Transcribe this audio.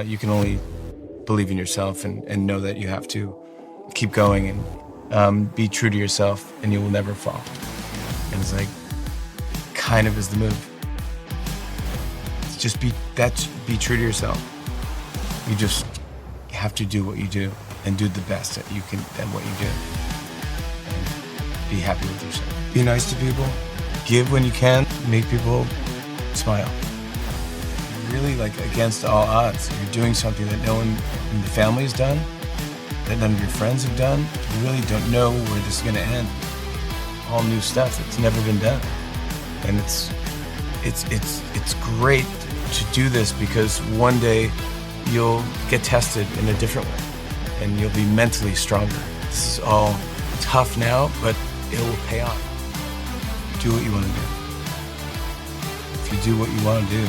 you can only believe in yourself and know that you have to keep going and be true to yourself, and you will never fall. And it's like, kind of is the move. It's just be true to yourself. You just have to do what you do and do the best that you can at what you do. And be happy with yourself. Be nice to people. Give when you can. Make people smile. Really, like, against all odds. You're doing something that no one in the family has done, that none of your friends have done. You really don't know where this is going to end. All new stuff that's never been done. And it's great to do this because one day you'll get tested in a different way and you'll be mentally stronger. This is all tough now, but it will pay off. Do what you want to do. If you do what you want to do,